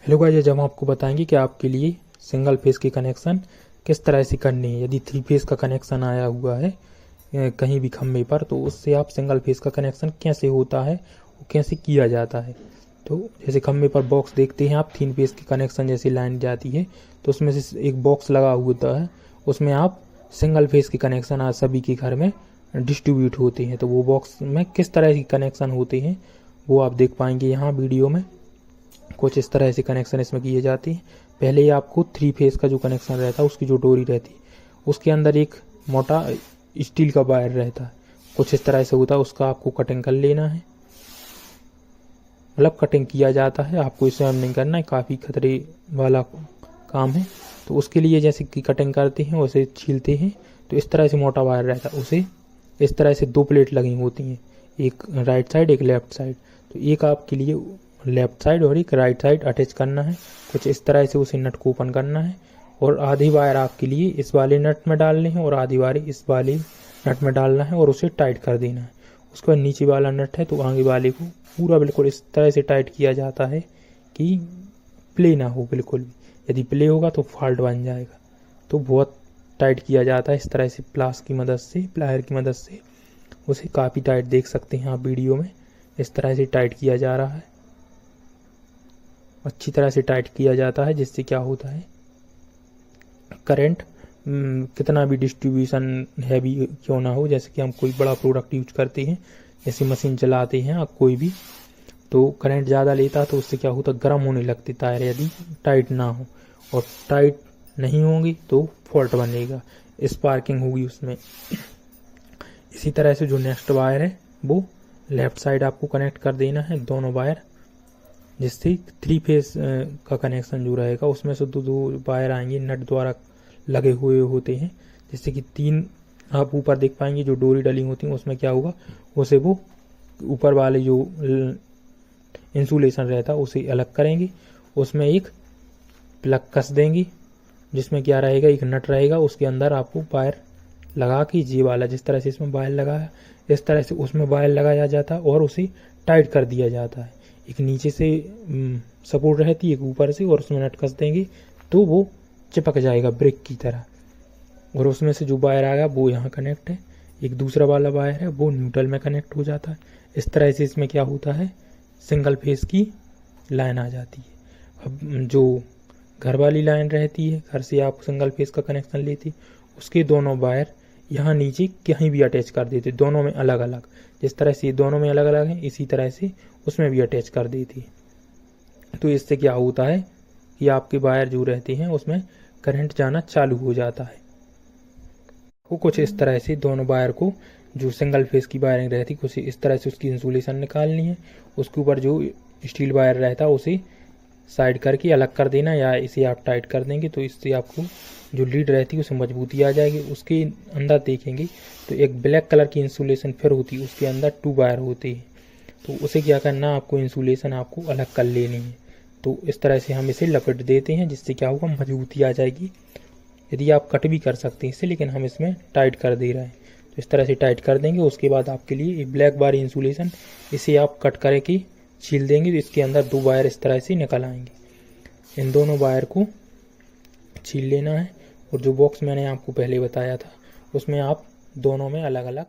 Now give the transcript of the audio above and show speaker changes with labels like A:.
A: Hello guys, जब हम आपको बताएंगे कि आपके लिए सिंगल फेस की कनेक्शन किस तरह से करनी है। यदि 3 फेस का कनेक्शन आया हुआ है कहीं भी खंभे पर, तो उससे आप सिंगल फेस का कनेक्शन कैसे होता है, वो कैसे किया जाता है। तो जैसे खंभे पर बॉक्स देखते हैं आप, 3 फेस की कनेक्शन जैसी लाइन जाती है तो उसमें से एक बॉक्स लगा होता है, उसमें आप सिंगल फेस की कनेक्शन आज सभी के घर में डिस्ट्रीब्यूट होते हैं। तो वो बॉक्स में किस तरह के कनेक्शन होते हैं वो आप देख पाएंगे यहाँ वीडियो में। कुछ इस तरह से कनेक्शन इसमें किए जाते हैं। पहले ही आपको 3 फेस का जो कनेक्शन रहता है उसकी जो डोरी रहती है उसके अंदर एक मोटा स्टील का वायर रहता है, कुछ इस तरह से होता है। उसका आपको कटिंग कर लेना है, मतलब कटिंग किया जाता है। आपको इसे नहीं करना है, काफ़ी खतरे वाला काम है। तो उसके लिए जैसे कि कटिंग करते हैं उसे छीलते हैं, तो इस तरह से मोटा वायर रहता है। उसे इस तरह से 2 प्लेट लगी होती हैं, एक राइट साइड एक लेफ्ट साइड। तो एक आपके लिए लेफ्ट साइड और एक राइट साइड अटैच करना है। कुछ इस तरह से उसे नट को ओपन करना है और आधी वायर आपके लिए इस वाले नट में डालने हैं और आधी वायर इस वाले नट में डालना है और उसे टाइट कर देना है। उसके बाद नीचे वाला नट है तो आगे वाले को पूरा बिल्कुल इस तरह से टाइट किया जाता है कि प्ले ना हो बिल्कुल भी। यदि प्ले होगा तो फॉल्ट बन जाएगा। तो बहुत टाइट किया जाता है इस तरह से प्लास की मदद से, प्लायर की मदद से। उसे काफ़ी टाइट देख सकते हैं आप वीडियो में, इस तरह से टाइट किया जा रहा है। अच्छी तरह से टाइट किया जाता है, जिससे क्या होता है करंट कितना भी डिस्ट्रीब्यूशन हैवी क्यों ना हो, जैसे कि हम कोई बड़ा प्रोडक्ट यूज करते हैं, जैसे मशीन चलाते हैं आप कोई भी, तो करंट ज़्यादा लेता है तो उससे क्या होता है गर्म होने लगती टायर यदि टाइट ना हो। और टाइट नहीं होंगी तो फॉल्ट बनेगा, स्पार्किंग होगी उसमें। इसी तरह से जो नेक्स्ट वायर है वो लेफ्ट साइड आपको कनेक्ट कर देना है, दोनों वायर, जिससे 3 फेस का कनेक्शन जो रहेगा उसमें से दो वायर आएंगे नट द्वारा लगे हुए होते हैं, जिससे कि 3 आप ऊपर देख पाएंगे जो डोरी डली होती है उसमें क्या होगा, उसे वो ऊपर वाले जो इंसुलेशन रहता है उसे अलग करेंगे। उसमें एक प्लग कस देंगे जिसमें क्या रहेगा, एक नट रहेगा, उसके अंदर आपको वायर लगा के ये वाला जिस तरह से इसमें वायर लगाया इस तरह से उसमें वायर लगाया जाता है और उसे टाइट कर दिया जाता है। एक नीचे से सपोर्ट रहती है, एक ऊपर से, और उसमें नट कस देंगे तो वो चिपक जाएगा ब्रेक की तरह। और उसमें से जो वायर आएगा वो यहाँ कनेक्ट है, एक दूसरा वाला वायर है वो न्यूट्रल में कनेक्ट हो जाता है। इस तरह से इसमें क्या होता है सिंगल फेस की लाइन आ जाती है। अब जो घर वाली लाइन रहती है, घर से आप सिंगल फेस का कनेक्शन लेते उसके दोनों वायर यहाँ नीचे कहीं भी अटैच कर देते, दोनों में अलग अलग। जिस तरह से दोनों में अलग अलग हैं इसी तरह से उसमें भी अटैच कर देती। तो इससे क्या होता है कि आपके वायर जो रहते हैं उसमें करंट जाना चालू हो जाता है। वो कुछ इस तरह से दोनों वायर को, जो सिंगल फेस की वायरिंग रहती कुछ इस तरह से उसकी इंसुलेशन निकालनी है। उसके ऊपर जो स्टील वायर रहता है उसे साइड करके अलग कर देना, या इसे आप टाइट कर देंगे तो इससे आपको जो लीड रहती है उसे मजबूती आ जाएगी। उसके अंदर देखेंगे तो एक ब्लैक कलर की इंसुलेशन फिर होती है, उसके अंदर 2 वायर होते हैं। तो उसे क्या करना, आपको इंसुलेशन आपको अलग कर लेनी है। तो इस तरह से हम इसे लपेट देते हैं, जिससे क्या होगा मजबूती आ जाएगी। यदि आप कट भी कर सकते हैं इससे, लेकिन हम इसमें टाइट कर दे रहे हैं। तो इस तरह से टाइट कर देंगे। उसके बाद आपके लिए एक ब्लैक वाली इंसुलेशन, इसे आप कट करके छील देंगे तो इसके अंदर 2 वायर इस तरह से निकल आएंगे। इन दोनों वायर को छील लेना है और जो बॉक्स मैंने आपको पहले बताया था उसमें आप दोनों में अलग अलग